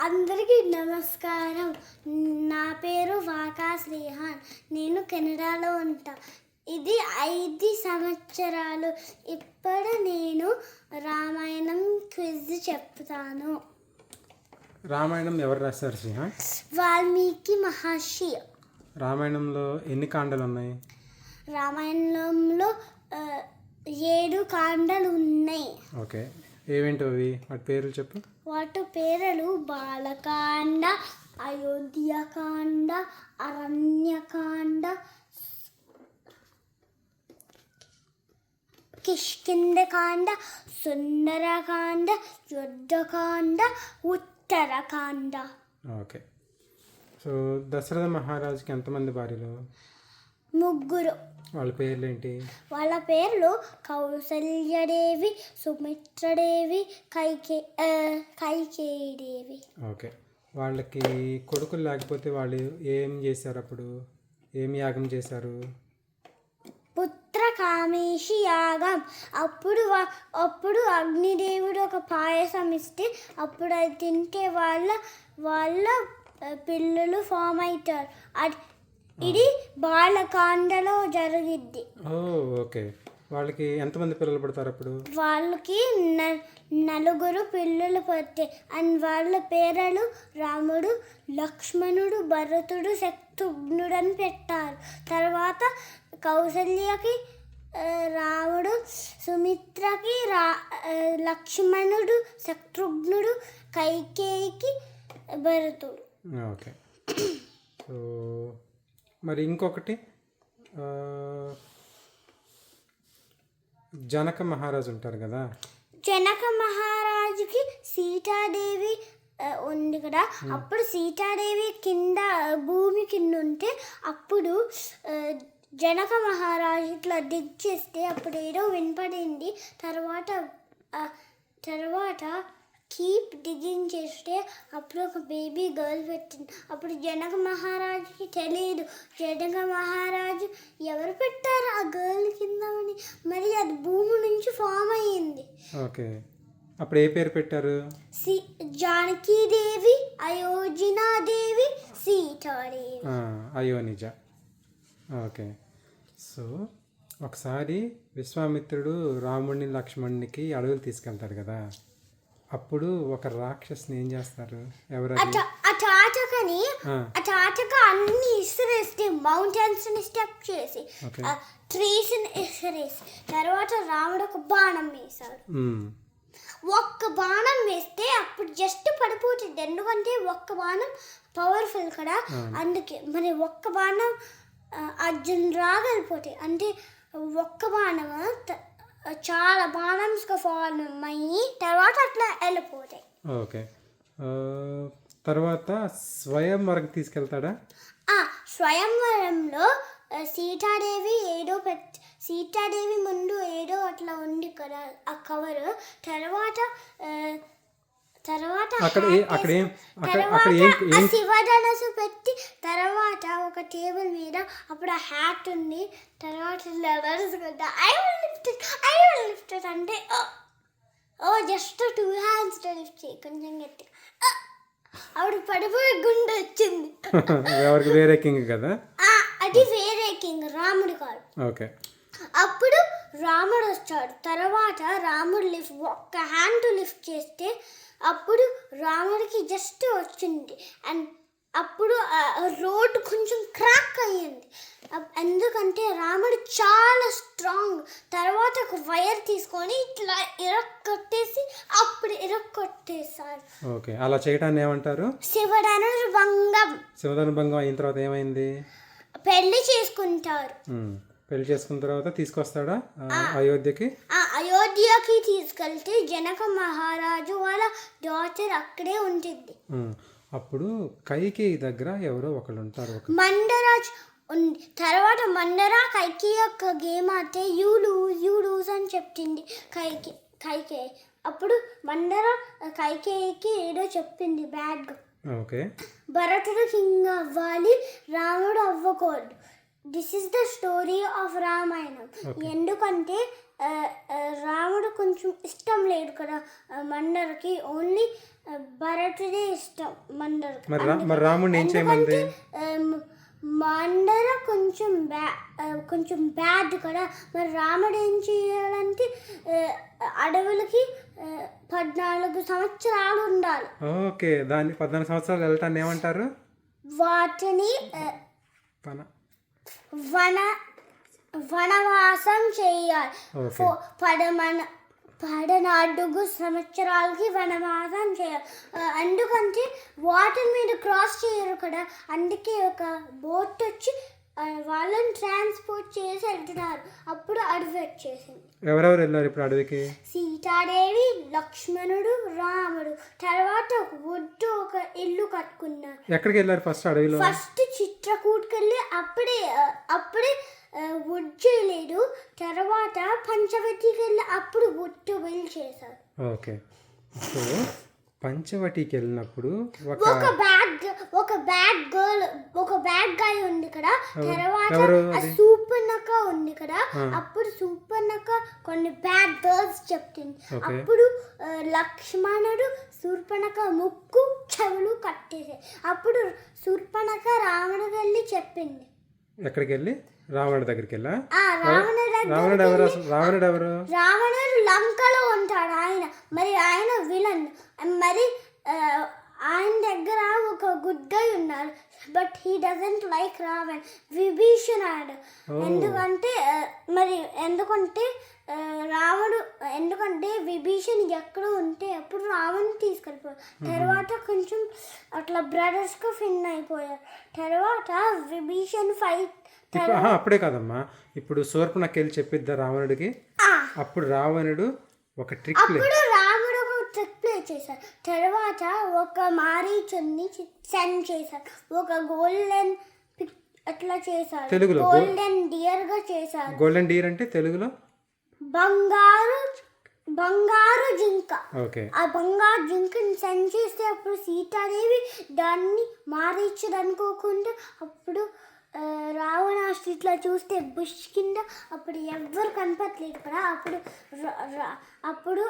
అందరికీ నమస్కారం. నా పేరు వాకా శ్రీహాన్. నేను కెనడాలో ఉంటా. ఇది 5 సంవత్సరాలు. ఇప్పుడు నేను రామాయణం క్విజ్ చెప్తాను. రామాయణం ఎవరు రాశారు శ్రీహాన్? వాల్మీకి మహర్షి. రామాయణంలో ఎన్ని కాండలు ఉన్నాయి? రామాయణంలో 7 కాండలు ఉన్నాయి. ఓకే, ఏవేంటి అవి? వాటి పేర్లు చెప్పు. వాటి పేర్లు బాలకాండ, అయోధ్యకాండ, అరణ్యకాండ, కిష్కింధకాండ, సుందరకాండ, యుద్ధకాండ, ఉత్తరకాండ. ఓకే, సో దశరథ మహారాజుకి ఎంతమంది భార్యలు? 3. వాళ్ళ పేర్లు ఏంటి? వాళ్ళ పేర్లు కౌసల్యదేవి, సుమిత్రదేవి, కైకేయీదేవి. ఓకే, వాళ్ళకి కొడుకులు లేకపోతే వాళ్ళు ఏం చేశారు? అప్పుడు ఏం యాగం చేశారు? పుత్రకామేషి యాగం. అప్పుడు అగ్నిదేవుడు ఒక పాయసం ఇస్తే అప్పుడు అది తింటే వాళ్ళ పిల్లలు ఫామ్ అవుతారు. ఇది బాలకాండలో జరిగిద్ది. ఓకే, వాళ్ళకి ఎంతమంది పిల్లలు పడతారు అప్పుడు? వాళ్ళకి 4 పిల్లలు పడతాయి. అండ్ వాళ్ళ పేర్లు రాముడు, లక్ష్మణుడు, భరతుడు, శత్రుఘ్నుడు అని పెట్టారు. తర్వాత కౌసల్యకి రాముడు, సుమిత్రకి లక్ష్మణుడు, శత్రుఘ్నుడు, కైకేయికి భరతుడు. ఓకే, సో మరి ఇంకొకటి జనక మహారాజు ఉంటారు కదా. జనక మహారాజుకి సీతాదేవి ఉంది కదా. అప్పుడు సీతాదేవి కింద భూమి కింద ఉంటే అప్పుడు జనక మహారాజు ఇట్లా దిగ్ చేస్తే అప్పుడు ఏదో వినపడింది. తర్వాత కీప్ డిగింగ్ చేస్తే అప్పుడు ఒక బేబీ గర్ల్ పెట్టింది. అప్పుడు జనక మహారాజుకి తెలియదు జనక మహారాజు ఎవరు పెట్టారు ఆ గర్ల్ కింద అని. మరి అది భూమి నుంచి ఫామ్ అయ్యింది. ఓకే, అప్పుడు ఏ పేరు పెట్టారు? జానకీదేవి, అయోధ్యాదేవి, సీతాదేవి. అయోనిజ. ఓకే, సో ఒకసారి విశ్వామిత్రుడు రాముడిని లక్ష్మణునికి అడవులు తీసుకెళ్తాడు కదా. అప్పుడు ఒక రాక్షసుని ఏం చేస్తారు? ఎవరు? అటాచక అన్ని ఇసిరేస్తే మౌంటైన్స్ ని స్టెప్ చేసి ట్రీస్ ని ఇసిరేసి తర్వాత రాముడు ఒక బాణం వేశాడు. ఒక్క బాణం వేస్తే అప్పుడు జస్ట్ పడిపోతుంది. ఎందుకంటే ఒక్క బాణం పవర్ఫుల్ కదా. అందుకే మరి ఒక్క బాణం అర్జున్ రాగలిపోతాయి. అంటే ఒక్క బాణం చాలా బాణంస్గా ఫార్మ్ అయ్యి తర్వాత అట్లా వెళ్ళిపోతాయి. ఓకే, తర్వాత స్వయంవరం తీసుకెళ్తాడా? స్వయంవరంలో సీతాదేవి ముందు ఏదో అట్లా ఉంది కదా ఆ కవర్. తర్వాత శివధనసు పెట్టి తర్వాత ఒక టేబుల్ మీద అప్పుడు ఆ హ్యాట్ ఉంది. తర్వాత ఐ విల్ లిఫ్ట్ ఇట్ అంటే జస్ట్ 2 hands లిఫ్ట్ చేయి కొంచెం గట్టిగా. అప్పుడు పడిపోయే గుండె వచ్చింది. ఎవరికి? వేరే కింగ్ కదా. అది వేరే కింగ్, రాముడు కాదు. ఓకే, అప్పుడు రాముడు వచ్చాడు. తర్వాత రాముడు ఒక్క హ్యాండ్ లిఫ్ట్ చేస్తే అప్పుడు రాముడికి జస్ట్ వచ్చింది. అండ్ అప్పుడు రోడ్ కొంచెం క్రాక్ అయ్యింది. ఎందుకంటే రాముడు చాలా స్ట్రాంగ్. తర్వాత ఒక వైర్ తీసుకొని ఇట్లా ఇరక్కొట్టేశారు. ఓకే, అలా చేయడాన్ని ఏమంటారు? శివధనుర్భంగం. శివధనుర్భంగం అయిన తర్వాత ఏమైంది? పెళ్లి చేసుకుంటారు. పెళ్లి చేసుకున్న తర్వాత తీసుకొస్తాడా అయోధ్యకి? అయోధ్యకి తీసుకెళ్తే జనక మహారాజు వాళ్ళ డాటర్ అక్కడే ఉంటుంది. అప్పుడు కైకేయి దగ్గర ఎవరో ఒకళ్ళు ఉంటారు. మండరాజ్ ఉంది. తర్వాత కైకేయి యొక్క గేమ్ ఆడితే యూ లూజ్ అని చెప్పింది కైకేయి. అప్పుడు కైకేయికి ఏదో చెప్పింది బ్యాడ్గా. ఓకే, భరతుడు కింగ్ అవ్వాలి, రాముడు అవ్వకూడదు. This is the story of Ramayanam. ఎందుకంటే రాముడు కొంచెం ఇష్టం లేదు కదా మండరకి. ఓన్లీ భరతుడే ఇష్టం మండర. మరి రాముడిని ఏం చేయమంది? మండర కొంచెం బ్యాడ్ కదా. మరి రాముడు ఏం చేయాలంటే అడవులకి 14 సంవత్సరాలు ఉండాలి. ఓకే, దాన్ని 14 సంవత్సరాలు వెళ్ళటాన్ని ఏమంటారు? వాటిని వనవాసం చేయాలి. 14 సంవత్సరాలకి వనవాసం చేయాలి. ఎందుకంటే వాటర్ మీద క్రాస్ చేయరు కదా, అందుకే ఒక బోట్ వచ్చి వాళ్ళని ట్రాన్స్పోర్ట్ చేసి వెళ్తున్నారు. అప్పుడు అడవి వచ్చేసింది. ఎవరెవరు వెళ్ళారు ఇప్పుడు అడవికి? సీతాదేవి, లక్ష్మణుడు, రాముడు. తర్వాత ఒక ఇల్లు కట్టుకున్నారు. ఎక్కడికి వెళ్ళారు ఫస్ట్ అడవిలో? ఫస్ట్ చిత్రకూట్కి వెళ్ళి అప్పుడే వుడ్ చేయలేదు. తర్వాత పంచవటికి వెళ్ళి అప్పుడు వుడ్ బిల్డ్ చేశారు. ఓకే, సో పంచవటికి వెళ్ళినప్పుడు ఒక బ్యాడ్ గాయ్ ఉంది కదా. తర్వాత సూపర్నఖ ఉంది కదా. అప్పుడు సూపర్నఖ కొన్ని బ్యాడ్ గర్ల్స్ చెప్తుంది. అప్పుడు లక్ష్మణుడు సూర్పణఖ ముక్కు చెవులు కట్టేసాయి. అప్పుడు సూర్పణఖ రావణుడికి వెళ్ళి చెప్పింది. ఎక్కడికి వెళ్ళి? రావణుడి దగ్గరికి వెళ్ళా? రావణుడు లంకలో ఉంటాడు. ఆయన విలన్. మరి ఆయన దగ్గర ఒక గుడ్ గై ఉన్నాడు. But he doesn't like Ravan, విభీషణుడు. ఎందుకంటే విభీషణ్ ఎక్కడ ఉంటే అప్పుడు రావణ్ తీసుకెళ్ళిపోయారు. తర్వాత కొంచెం అట్లా బ్రదర్స్గా ఫిన్ అయిపోయారు. తర్వాత విభీషణ్ ఫైట్. అప్పుడే కాదమ్మా, ఇప్పుడు శూర్పణఖ వెళ్ళి చెప్పిద్దా రావణుడికి? అప్పుడు రావణుడు ఒక ట్రిక్ ప్లే చేశారు. తర్వాత ఒక మారీచుని సెండ్ చేశారు. ఒక గోల్డెన్ అట్లా చేశారు. తెలుగులో గోల్డెన్ డియర్ గా చేశారు. గోల్డెన్ డియర్ అంటే తెలుగులో బంగారు జింక. ఆ బంగారు జింకని సెండ్ చేస్తే అప్పుడు సీతాదేవి దాన్ని మారీచుడు అనుకోకుండా అప్పుడు రావణాస్త్రి ఇట్లా చూస్తే బుష్ కింద అప్పుడు ఎవ్వరు కనపట్లేదు కదా. అప్పుడు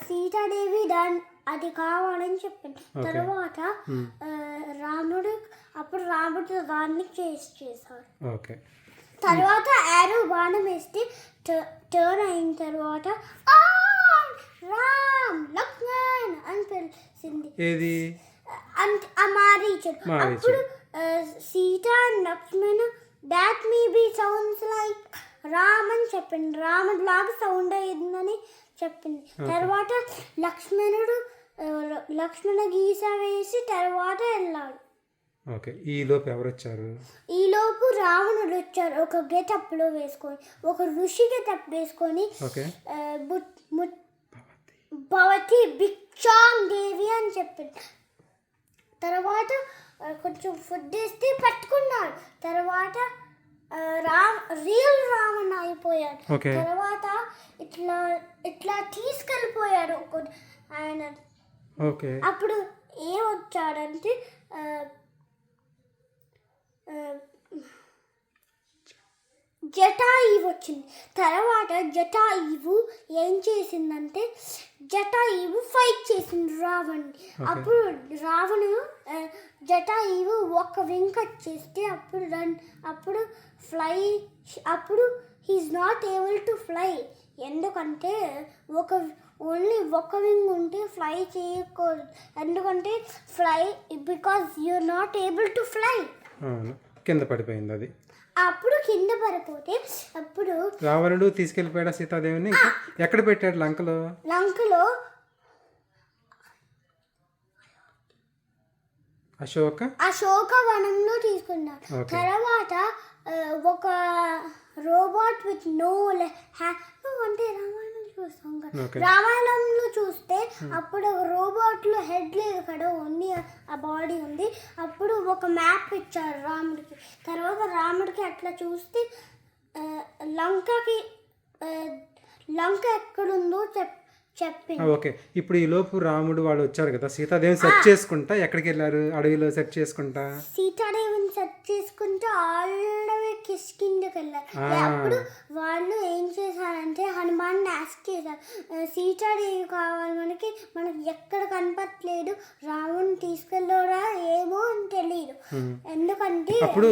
సీతాదేవి అది కావాలని చెప్పింది. తర్వాత రాముడు దాన్ని చేశారు. తర్వాత యారో బాణం వేస్తే టర్న్ అయిన తర్వాత రామ్ లక్ష్మణ్ అని తెలిసింది. ఆ మారీచుడు. అప్పుడు Sita and Lakshman that may be sounds like Ram అని చెప్పింది. రాముడు లాగా సౌండ్ అయ్యిందని చెప్పింది. తర్వాత లక్ష్మణ గీస వేసి తర్వాత వెళ్ళాడు. ఈ లోపు ఎవరు వచ్చారు? ఈ లోపు రావణుడు వచ్చారు. ఒక గెటప్ లో వేసుకొని, ఒక ఋషి గెటప్ వేసుకొని భవతి భిక్షాం దేవి అని చెప్పింది. తర్వాత కొంచెం ఫుడ్ వేస్తే పట్టుకున్నాడు. తర్వాత రియల్ రావణ అయిపోయాడు. తర్వాత ఇట్లా తీసుకెళ్ళిపోయాడు ఆయన. అప్పుడు ఏం వచ్చాడంటే జటాయువు వచ్చింది. తర్వాత జటాయువు ఏం చేసిందంటే జటాయువు ఫైట్ చేసింది రావణ్ని. అప్పుడు జటాయువు ఒక వింగ్ కట్ చేస్తే అప్పుడు he is not able to fly. ఎందుకంటే ఓన్లీ ఒక వింగ్ ఉంటే ఫ్లై చేయకూడదు. ఎందుకంటే because you are not able to fly. కింద పడిపోయింది అది. అప్పుడు కింద పడిపోతే అప్పుడు రావణుడు తీసుకెళ్ళిపోయాడు సీతాదేవిని. ఎక్కడ పెట్టాడు? లంకలో అశోక వనంలో తీసుకున్నాడు. తర్వాత ఒక రోబోట్ విత్ నో అంటే రామాయణంలో చూస్తే అప్పుడు రోబోట్ లో హెడ్ లేదు కదా, ఓన్లీ ఆ బాడీ ఉంది. అప్పుడు ఒక మ్యాప్ ఇచ్చారు రాముడికి. తర్వాత రాముడికి అట్లా చూస్తే లంక ఎక్కడుందో చెప్పింది. ఓకే, ఇప్పుడు ఈ లోపు రాముడు వాళ్ళు వచ్చారు కదా, సీతాదేవిని సెర్చ్ చేసుకుంటా ఎక్కడికి వెళ్ళారు? అడవిలో సెర్చ్ చేసుకుంటా సీతాదేవిని సెర్చ్ చేసుకుంటూ ఆల్రెడీ కిష్కిందకి వెళ్ళారు. అప్పుడు వాళ్ళు ఏం చేశారంటే హనుమాన్ ఆస్క్ చేశారు, సీతాదేవి కావాలి మనకి ఎక్కడ కనపట్లేదు, రాముని తీసుకెళ్ళరా ఏమో అని తెలియదు. ఎందుకంటే అప్పుడు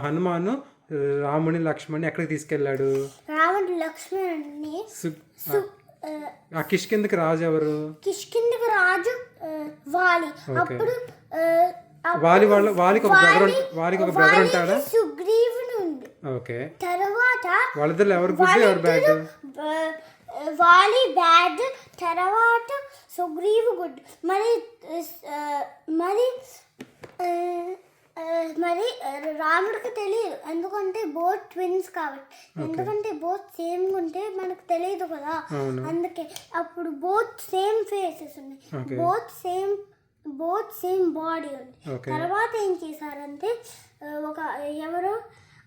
హనుమాను రాముని లక్ష్మణ్ని ఎక్కడికి తీసుకెళ్ళాడు? రాముడు లక్ష్మణుని ఆ కిష్కిందకి రాజు ఎవరు? కిష్కిందకి రాజు వాలి. అప్పుడు వాలికి ఒక బ్రదర్ ఉంటాడా? సుగ్రీవుని ఉంది. ఓకే, తర్వాత వాళ్ళిద్దరు ఎవరు గుడ్ ఎవరు బ్యాడ్? వాలి బ్యాడ్, తర్వాత సుగ్రీవు గుడ్. మరి రాముడికి తెలియదు, ఎందుకంటే బోత్ ట్విన్స్ కాబట్టి. ఎందుకంటే బోత్ సేమ్ ఉంటే మనకు తెలియదు కదా, అందుకే. అప్పుడు బోత్ సేమ్ ఫేసెస్ ఉన్నాయి, బోత్ సేమ్ బాడీ ఉంది. తర్వాత ఏం చేశారంటే ఎవరో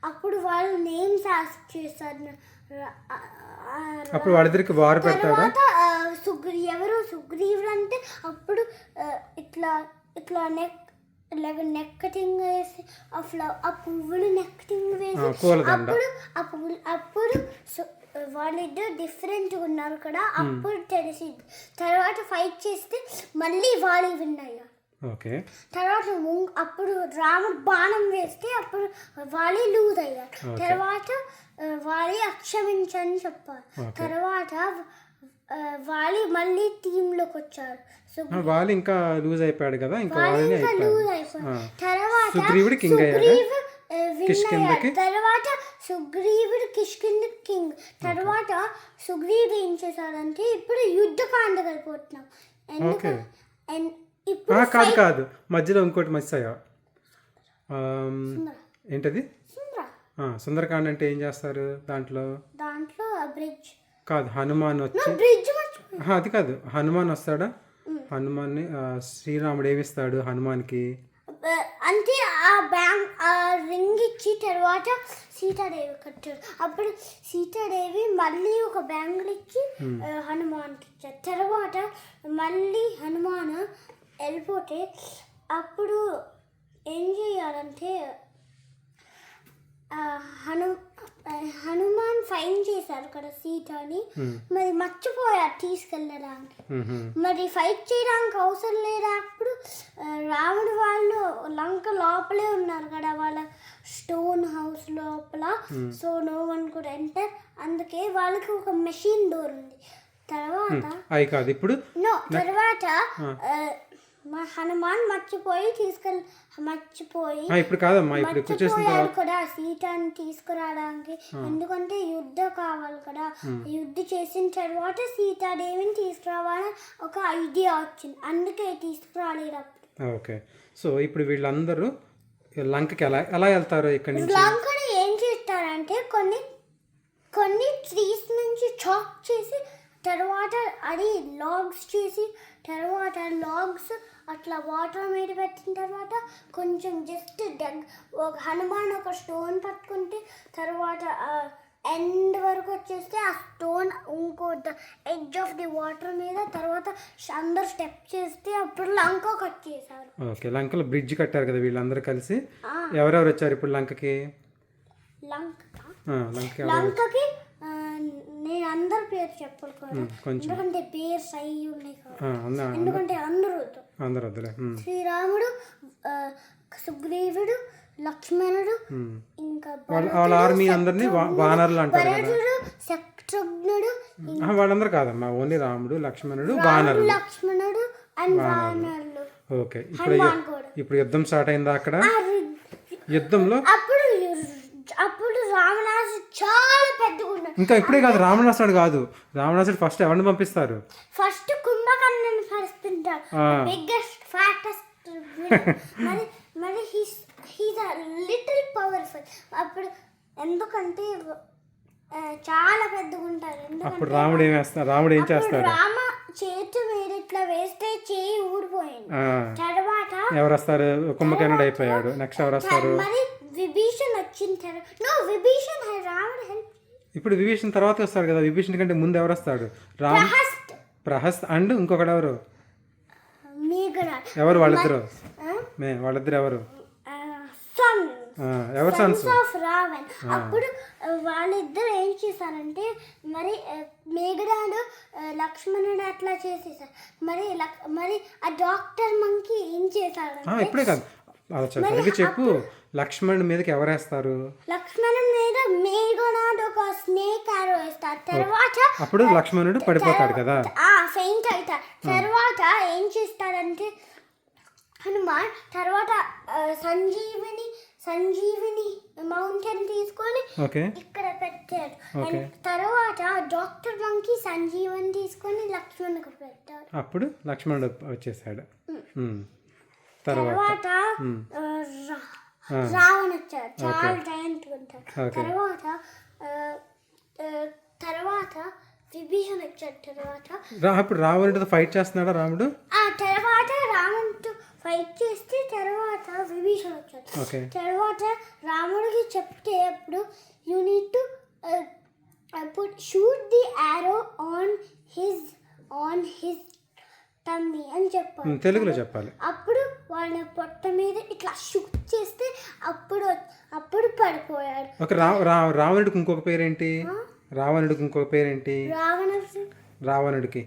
అప్పుడు వాళ్ళు నేమ్స్ ఆస్క్ చేశారు. అప్పుడు వాళ్ళిద్దరికి వారు పెడతాడా? ఎవరు సుగ్రీవుడు అంటే అప్పుడు ఇట్లా నెక్కటింగ్ వేసి ఆ పువ్వులు నెక్కటింగ్ వేసి అప్పుడు వాళ్ళిద్దరు డిఫరెంట్ ఉన్నారు కదా, అప్పుడు తెలిసింది. తర్వాత ఫైట్ చేస్తే మళ్ళీ వాళ్ళు విన్ అయ్యారు. తర్వాత అప్పుడు రాముడు బాణం వేస్తే అప్పుడు వాళ్ళు లూజ్ అయ్యారు. తర్వాత వాళ్ళు అక్షమించని చెప్పారు. తర్వాత వాళ్ళు మళ్ళీ టీంలోకి వచ్చారు. వాళ్ళు ఇంకా లూజ్ అయిపోయాడు కదా, తర్వాత సుగ్రీవుడు కింగ్ అయ్యాడు. తర్వాత సుగ్రీవుడు కిష్కిందకి కింగ్. తర్వాత సుగ్రీవుడు ఏం చేశాడంటే ఇప్పుడు యుద్ధకాండ కలిపోతున్నాం. కాదు మధ్యలో ఇంకోటి మర్చిపోయా, ఏంటది? సుందరకాండ అంటే ఏం చేస్తారు దాంట్లో? బ్రిడ్జ్ కాదు, హనుమాన్ వచ్చి అది కాదు, హనుమాన్ వస్తాడా? హనుమాన్ని శ్రీరాముడు ఏమిస్తాడు హనుమాన్కి అంటే ఆ రింగ్ ఇచ్చి తర్వాత సీతాదేవి కట్టాడు. అప్పుడు సీతాదేవి మళ్ళీ ఒక బ్యాంగిల్ ఇచ్చి హనుమాన్కి ఇచ్చారు. తర్వాత మళ్ళీ హనుమాన్ వెళ్ళిపోతే అప్పుడు ఏం చేయాలంటే హనుమాన్ ఫైన్ చేశారు కదా సీతని, మరి మర్చిపోయారు తీసుకెళ్ళడానికి. మరి ఫైట్ చేయడానికి అవసరం లేదా? అప్పుడు రాముడు వాళ్ళు లంక లోపలే ఉన్నారు కదా, వాళ్ళ స్టోన్ హౌస్ లోపల. So no one could enter, అందుకే వాళ్ళకి ఒక మెషిన్ డోర్ ఉంది. తర్వాత హనుమాన్ మర్చిపోయి ఇప్పుడు కాదమ్మా, ఇప్పుడు కూడా సీతని తీసుకురావడానికి. ఎందుకంటే యుద్ధం కావాలి కదా, యుద్ధం చేసిన తర్వాత సీతాదేవిని తీసుకురావాలని ఒక ఐడియా వచ్చింది, అందుకే తీసుకురాలేదు. ఓకే, సో ఇప్పుడు వీళ్ళందరూ లంకకి ఎలా వెళ్తారు? ఇక్కడ నుంచి లంకని ఏం చేస్తారంటే కొన్ని ట్రీస్ నుంచి చాక్ చేసి తర్వాత అది లాగ్స్ చేసి తర్వాత లాగ్స్ అట్లా వాటర్ మీద పెట్టిన తర్వాత కొంచెం జస్ట్ ఒక హనుమాన్ ఒక స్టోన్ పట్టుకుంటే తర్వాత ఎండ్ వరకు వచ్చేస్తే ఆ స్టోన్ ఇంకో ఎడ్జ్ ఆఫ్ ది వాటర్ మీద తర్వాత అందరు స్టెప్ చేస్తే అప్పుడు లంక కట్ చేశారు. ఓకే, లంకలో బ్రిడ్జ్ కట్టారు కదా వీళ్ళందరూ కలిసి. ఎవరెవరు వచ్చారు ఇప్పుడు లంకకి? లంకకి నేను అందరి పేరు చెప్పాలి కదా, ఎందుకంటే పేరు సై ఉన్నాయి కదా, ఎందుకంటే అందరూ వద్దులే. శ్రీరాముడు, సుగ్రీవుడు, లక్ష్మణుడు, ఇంకా వాళ్ళ ఆర్మీ అందరినీ వానరులు అంటారు కదా. శత్రుఘ్నుడు, వాళ్ళందరూ కాదమ్మా, ఓన్లీ రాముడు, లక్ష్మణుడు అండ్ వానరులు. ఓకే, ఇప్పుడు యుద్ధం స్టార్ట్ అయిందా అక్కడ? యుద్ధంలో అప్పుడు రావణాసుడు చాలా పెద్దగా ఉన్నాడు. ఇంకా ఇప్పుడే కాదు, రావణాసుడు కాదు, రావణాసుడు ఫస్ట్ ఎవరిని పంపిస్తారు? ఫస్ట్ కుంభకర్ణుని పంపిస్తారు, బిగ్గెస్ట్ ఫ్యాటెస్ట్. మరి హీస్ లిటిల్ పవర్ఫుల్. అప్పుడు ఎందుకంటే చాలా పెద్దగా ఉంటారు. అప్పుడు రాముడు ఏం చేస్తాడు? రామ చేతి మీద ఇట్లా వేస్తే చేయి ఊడిపోయింది. తర్వాత ఎవరు వస్తారు? కుంభకర్ణుడు అయిపోయాడు. నెక్స్ట్ ఎవరు వస్తారు? మరి విభీషణ్ వచ్చిన తర్వాత రాముడు హెల్ప్. ఇప్పుడు విభీషణ్ తర్వాత వస్తాడు కదా, విభీషణ్ కంటే ముందు ఎవరు వస్తాడు? ప్రహస్ అండ్ ఇంకొకడు ఎవరు మేఘనాథ్ ఎవరు వాళ్ళిద్దరు వాళ్ళిద్దరు ఎవరు సన్ ఎవరు సన్స్ ఆఫ్ రావణ్. అప్పుడు వాళ్ళిద్దరు ఏం చేశారంటే మరి మేఘనాడు లక్ష్మణుడు అట్లా చేసేసారు. మరి ఆ డాక్టర్ మంకి ఏం చేశాడు ఇప్పుడే కాదు సరిగ్గా చెప్పు. లక్ష్మణుడి మీదకి ఎవరు వేస్తారు? లక్ష్మణుడి మీద మేఘనాడు ఒక స్నేక్ ఆరో వేస్తారు. తర్వాత అప్పుడు లక్ష్మణుడు పడిపోతాడు కదా, ఫెయింట్ అవుతాడు. తర్వాత ఏం చేస్తాడంటే హనుమాన్ తర్వాత సంజీవిని మౌంటైన్ తీసుకొని ఇక్కడ పెట్టాడు. తర్వాత డాక్టర్ మంకి సంజీవని తీసుకొని లక్ష్మణుడికి పెట్టాడు. అప్పుడు లక్ష్మణుడు వచ్చేసాడు. తర్వాత రావణ్ వచ్చాడు, చాలా టైంట్ ఉంటాడు. తర్వాత విభీషణ వచ్చాడు. అప్పుడు రావణుడితో ఫైట్ చేస్తున్నాడా రాముడు? ఆ తర్వాత రావణుడితో ఫైట్ చేస్తే తర్వాత విభీషణ వచ్చాడు. తర్వాత రాముడికి చెప్తే అప్పుడు you need to shoot the ఆరో ఆన్ హిజ్ టమ్మీ అని చెప్పాలి. తెలుగులో చెప్పాలి. అప్పుడు వాళ్ళ పొట్ట మీద ఇట్లా షూట్ చేస్తే అప్పుడు పడిపోయాడు. రావణుడికి ఇంకొక పేరేంటి? రావణుడికి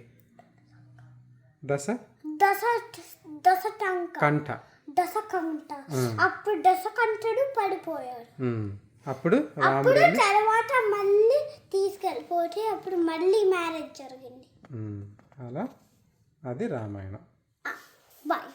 దశకంఠ. అప్పుడు దశకంఠుడు పడిపోయాడు. అప్పుడు తర్వాత మళ్ళీ తీసుకెళ్ళిపోతే అప్పుడు మళ్ళీ మ్యారేజ్ జరిగింది. అలా అది రామాయణం. బాయ్.